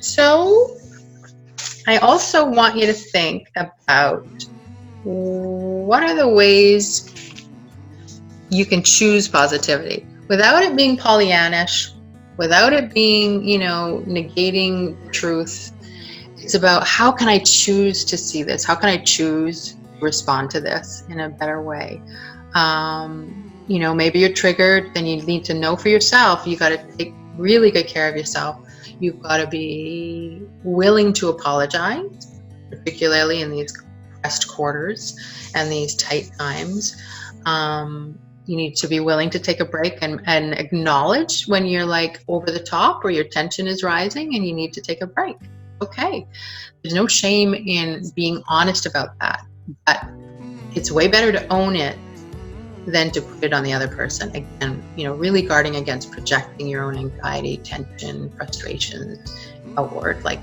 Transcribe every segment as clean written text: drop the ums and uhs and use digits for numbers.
So I also want you to think about what are the ways you can choose positivity without it being Pollyannish, without it being, negating truth. It's about how can I choose to see this? How can I choose to respond to this in a better way? Maybe you're triggered, then you need to know for yourself. You got to take really good care of yourself. You've got to be willing to apologize, particularly in these compressed quarters and these tight times. You need to be willing to take a break and acknowledge when you're like over the top or your tension is rising and you need to take a break. Okay. There's no shame in being honest about that, but it's way better to own it than to put it on the other person. Again, really guarding against projecting your own anxiety, tension, frustrations outward. Like,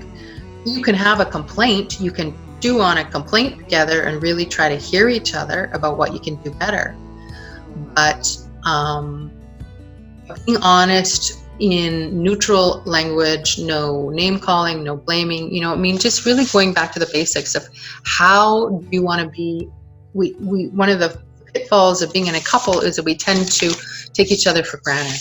you can have a complaint, you can chew on a complaint together and really try to hear each other about what you can do better. But being honest in neutral language, no name calling, no blaming, just really going back to the basics of how do you want to be. One of the pitfalls of being in a couple is that we tend to take each other for granted.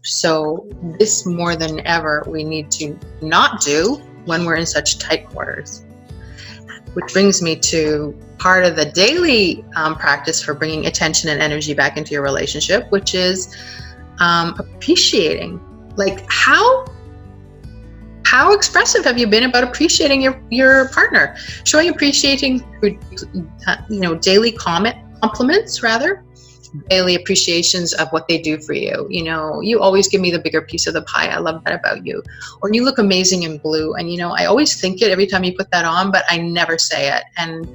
So this more than ever, we need to not do when we're in such tight quarters. Which brings me to part of the daily practice for bringing attention and energy back into your relationship, which is appreciating. Like, how expressive have you been about appreciating your partner? Showing appreciating through, daily compliments, rather. Daily appreciations of what they do for you. You always give me the bigger piece of the pie. I love that about you. Or you look amazing in blue. And, I always think it every time you put that on, but I never say it. And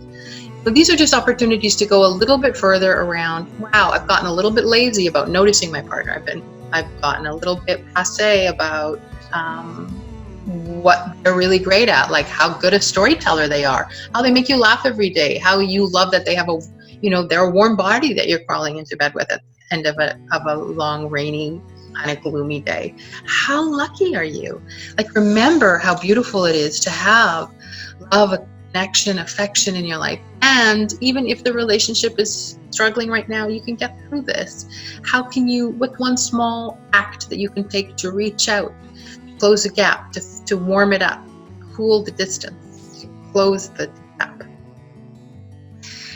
these are just opportunities to go a little bit further around, wow, I've gotten a little bit lazy about noticing my partner. I've gotten a little bit passé about what they're really great at, like how good a storyteller they are, how they make you laugh every day, how you love that they have they're a warm body that you're crawling into bed with at the end of a long, rainy, kind of gloomy day. How lucky are you? Like, remember how beautiful it is to have love, connection, affection in your life. And even if the relationship is struggling right now, you can get through this. How can you, with one small act that you can take to reach out, close the gap, to warm it up, cool the distance, close the gap.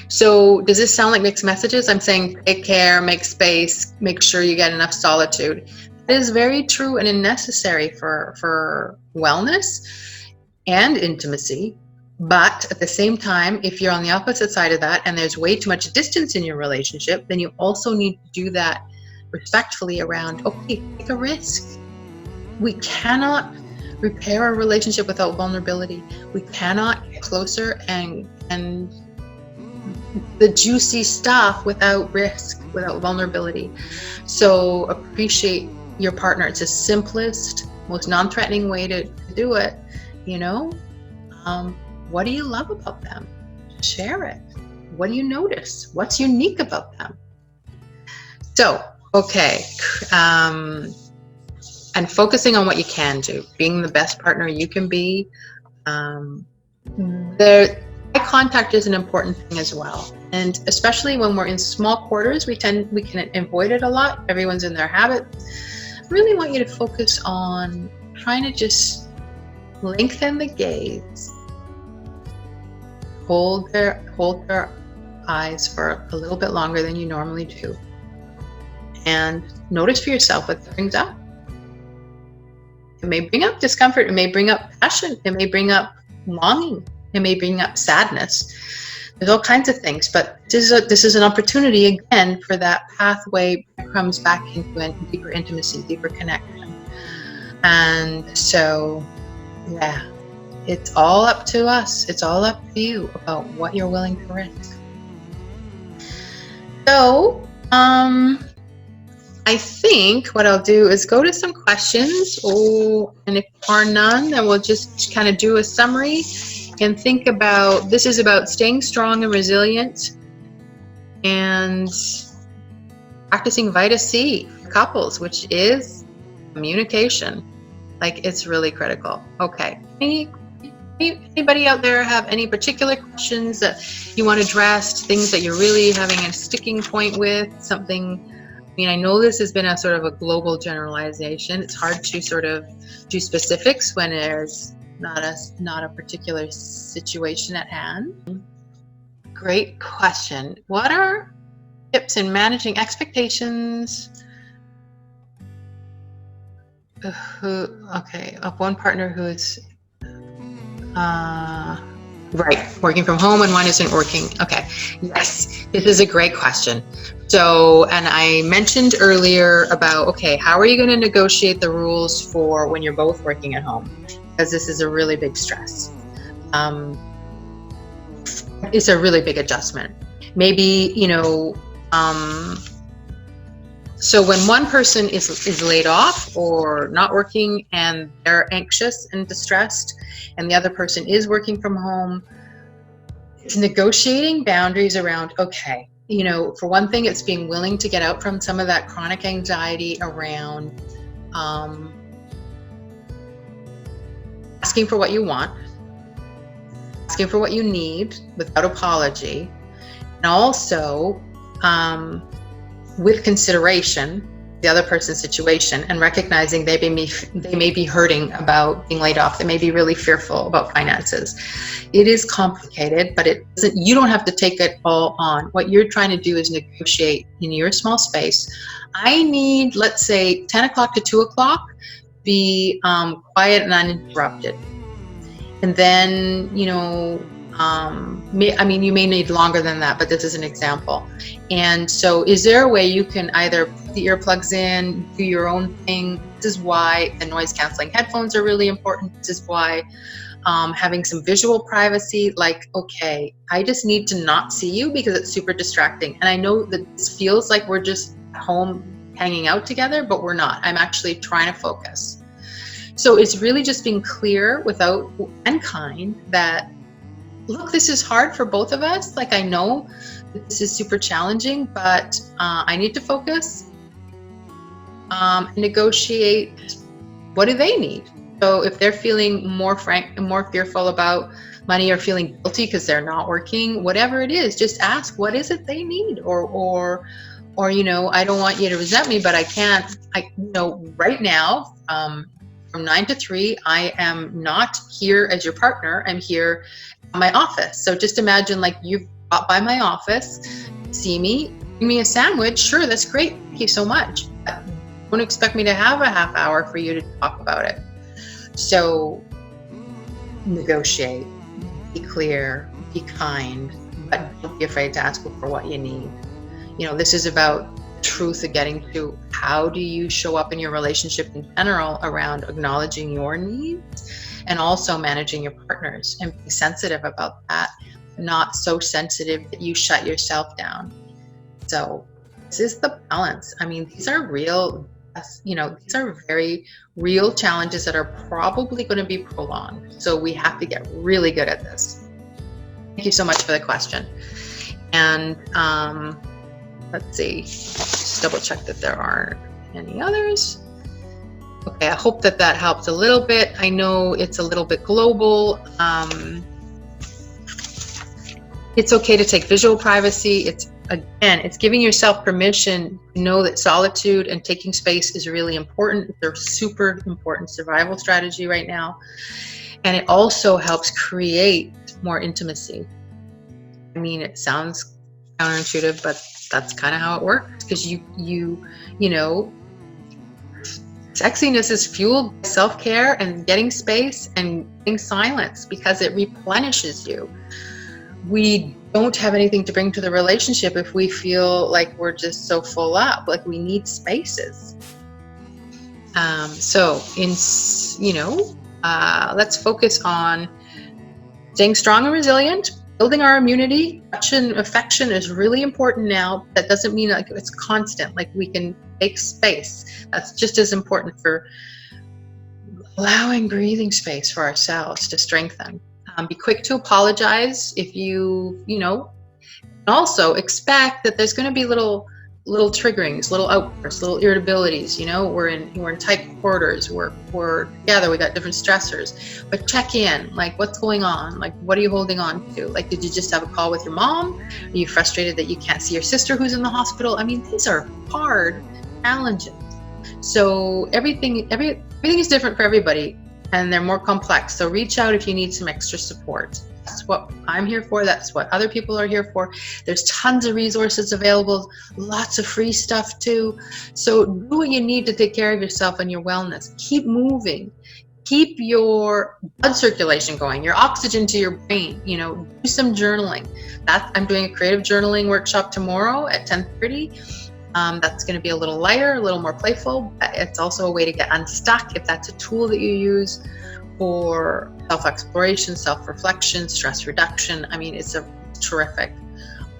So does this sound like mixed messages? I'm saying take care, make space, make sure you get enough solitude. It is very true and necessary for wellness and intimacy. But at the same time, if you're on the opposite side of that and there's way too much distance in your relationship, then you also need to do that respectfully around, okay, take a risk. We cannot repair a relationship without vulnerability. We cannot get closer and the juicy stuff without risk, without vulnerability. So appreciate your partner. It's the simplest, most non-threatening way to do it. What do you love about them? Share it. What do you notice? What's unique about them? So, okay. And focusing on what you can do, being the best partner you can be. Eye contact is an important thing as well. And especially when we're in small quarters, we can avoid it a lot. Everyone's in their habit. I really want you to focus on trying to just lengthen the gaze. Hold their eyes for a little bit longer than you normally do. And notice for yourself what brings up. It may bring up discomfort. It may bring up passion. It may bring up longing. It may bring up sadness. There's all kinds of things, but this is an opportunity again for that pathway that comes back into deeper intimacy, deeper connection. And so, yeah, it's all up to us. It's all up to you about what you're willing to risk. So, I think what I'll do is go to some questions, and if there are none, then we'll just kind of do a summary and think about, this is about staying strong and resilient and practicing Vita C for couples, which is communication. Like, it's really critical. Okay. Anybody out there have any particular questions that you want addressed, things that you're really having a sticking point with, something? I mean, I know this has been a sort of a global generalization. It's hard to sort of do specifics when there's not a particular situation at hand. Great question. What are tips in managing expectations of one partner who's right, working from home and one isn't working? Okay, yes, this is a great question. So, and I mentioned earlier about, okay, how are you going to negotiate the rules for when you're both working at home? Because this is a really big stress. It's a really big adjustment. Maybe, so when one person is laid off or not working and they're anxious and distressed, and the other person is working from home, it's negotiating boundaries around, okay, for one thing, it's being willing to get out from some of that chronic anxiety around asking for what you want, asking for what you need without apology, and also with consideration the other person's situation, and recognizing they may be hurting about being laid off. They may be really fearful about finances. It is complicated, but you don't have to take it all on. What you're trying to do is negotiate in your small space. I need, let's say, 10 o'clock to 2 o'clock, be quiet and uninterrupted. And then, you may need longer than that, but this is an example. And so is there a way you can either put the earplugs in, do your own thing? This is why the noise canceling headphones are really important. This is why having some visual privacy, like, okay, I just need to not see you because it's super distracting. And I know that this feels like we're just at home hanging out together, but we're not. I'm actually trying to focus. So it's really just being clear and kind that, look, this is hard for both of us. Like, I know that this is super challenging, but I need to focus and negotiate. What do they need? So if they're feeling more frank and more fearful about money, or feeling guilty because they're not working, whatever it is, just ask, what is it they need? Or I don't want you to resent me, but right now, from 9 to 3, I am not here as your partner. I'm here at my office. So just imagine, like, you've got by my office, see me, give me a sandwich. Sure, that's great. Thank you so much. But don't expect me to have a half hour for you to talk about it. So negotiate, be clear, be kind, but don't be afraid to ask for what you need. This is about truth of getting to how do you show up in your relationship in general around acknowledging your needs and also managing your partners, and be sensitive about that, not so sensitive that you shut yourself down. So this is the balance. I mean, these are real, these are very real challenges that are probably going to be prolonged. So we have to get really good at this. Thank you so much for the question. And let's see, just double check that there aren't any others. Okay, I hope that helped a little bit. I know it's a little bit global. It's okay to take visual privacy. It's giving yourself permission to know that solitude and taking space is really important. They're super important survival strategy right now. And it also helps create more intimacy. I mean, it sounds counterintuitive, but that's kind of how it works, because sexiness is fueled by self-care and getting space and getting silence, because it replenishes you. We don't have anything to bring to the relationship if we feel like we're just so full up. Like, we need spaces. Let's focus on staying strong and resilient, building our immunity. Affection is really important now. That doesn't mean like it's constant. Like, we can take space. That's just as important for allowing breathing space for ourselves to strengthen. Be quick to apologize if and also expect that there's going to be little little triggerings, little outbursts, little irritabilities. You know, we're in tight quarters. We're together. We got different stressors. But check in, like, what's going on? Like, what are you holding on to? Like, did you just have a call with your mom? Are you frustrated that you can't see your sister who's in the hospital? I mean, these are hard challenges. So everything is different for everybody, and they're more complex. So reach out if you need some extra support. That's what I'm here for. That's what other people are here for. There's tons of resources available, lots of free stuff too. So do what you need to take care of yourself and your wellness. Keep moving. Keep your blood circulation going, your oxygen to your brain. You know, do some journaling. I'm doing a creative journaling workshop tomorrow at 10:30. That's going to be a little lighter, a little more playful. But it's also a way to get unstuck if that's a tool that you use for self-exploration, self-reflection, stress reduction. I mean, it's a terrific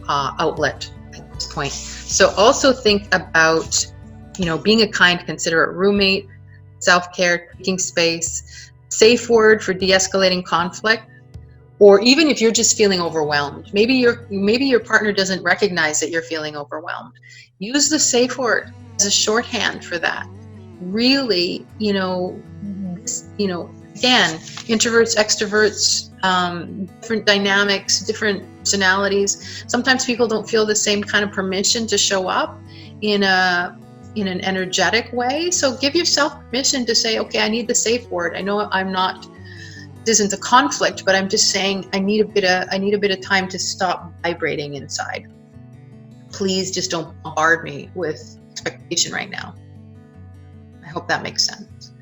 outlet at this point. So also think about, you know, being a kind, considerate roommate, self-care, taking space, safe word for de-escalating conflict, or even if you're just feeling overwhelmed. Maybe your partner doesn't recognize that you're feeling overwhelmed. Use the safe word as a shorthand for that. Really, again, introverts, extroverts, different dynamics, different personalities. Sometimes people don't feel the same kind of permission to show up in an energetic way. So give yourself permission to say, okay, I need the safe word. I know this isn't a conflict, but I'm just saying I need a bit of time to stop vibrating inside. Please just don't bombard me with expectation right now. I hope that makes sense.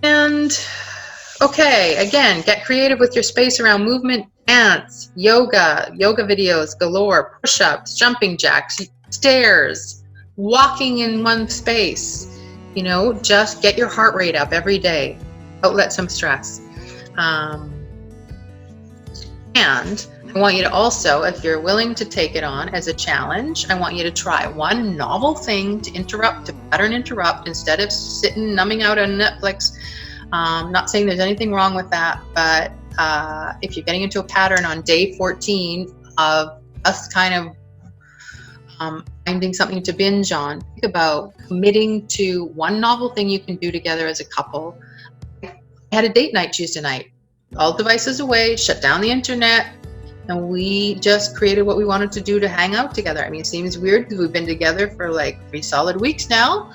And okay, again, get creative with your space around movement, dance, yoga videos galore, push-ups, jumping jacks, stairs, walking in one space. You know, just get your heart rate up every day. Outlet some stress. And I want you to also, if you're willing to take it on as a challenge, I want you to try one novel thing to pattern interrupt instead of sitting numbing out on Netflix. Not saying there's anything wrong with that, but if you're getting into a pattern on day 14 of us kind of finding something to binge on, think about committing to one novel thing you can do together as a couple. I had a date night Tuesday night. All devices away, shut down the internet, and we just created what we wanted to do to hang out together. I mean, it seems weird because we've been together for like 3 solid weeks now,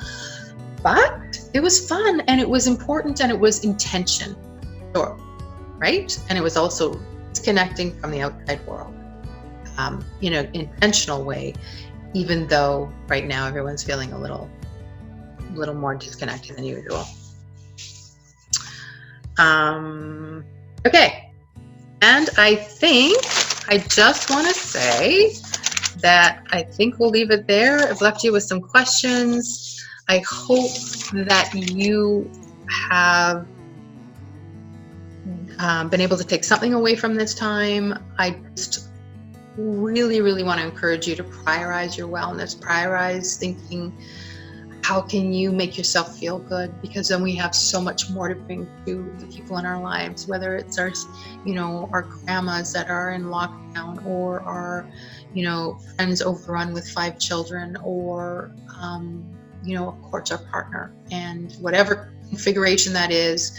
but it was fun and it was important and it was intention, sure, right? And it was also disconnecting from the outside world in an intentional way, even though right now everyone's feeling a little more disconnected than usual. Okay, and I think I just want to say that I think we'll leave it there. I've left you with some questions. I hope that you have been able to take something away from this time. I just really, really want to encourage you to prioritize your wellness, prioritize thinking, how can you make yourself feel good? Because then we have so much more to bring to the people in our lives, whether it's our grandmas that are in lockdown, or our, friends overrun with 5 children, or, of course, our partner, and whatever configuration that is.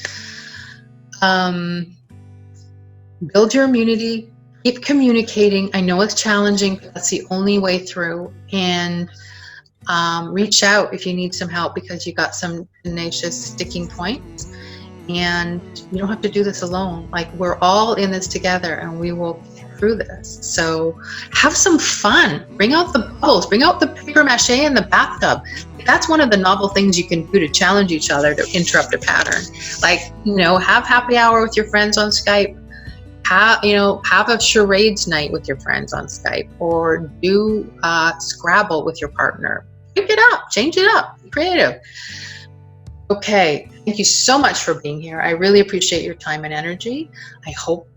Build your immunity, keep communicating. I know it's challenging, but that's the only way through. And reach out if you need some help because you got some tenacious sticking points, and you don't have to do this alone. Like, we're all in this together and we will get through this. So have some fun, bring out the bubbles, bring out the paper mache in the bathtub. That's one of the novel things you can do to challenge each other to interrupt a pattern. Like, have happy hour with your friends on Skype. Have a charades night with your friends on Skype, or do Scrabble with your partner. Pick it up, change it up, be creative. Okay, thank you so much for being here. I really appreciate your time and energy. I hope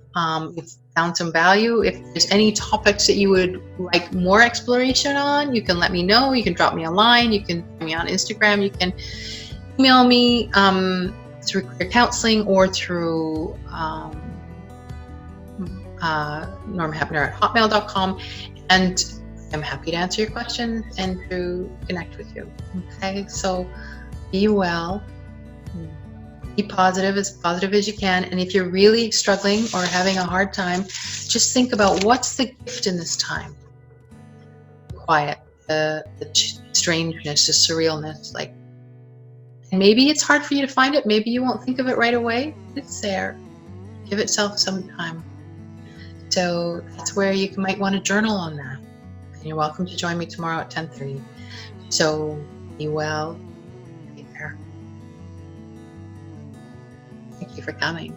you've found some value. If there's any topics that you would like more exploration on, you can let me know. You can drop me a line. You can find me on Instagram. You can email me through Career Counseling or through Norma Hoeppner at hotmail.com. And I'm happy to answer your questions and to connect with you. Okay, so be well, be positive as you can. And if you're really struggling or having a hard time, just think about what's the gift in this time. The quiet, the strangeness, the surrealness. Like, and maybe it's hard for you to find it. Maybe you won't think of it right away. It's there. Give itself some time. So that's where you might want to journal on that. And you're welcome to join me tomorrow at 10:30. So be well. Take care. Thank you for coming.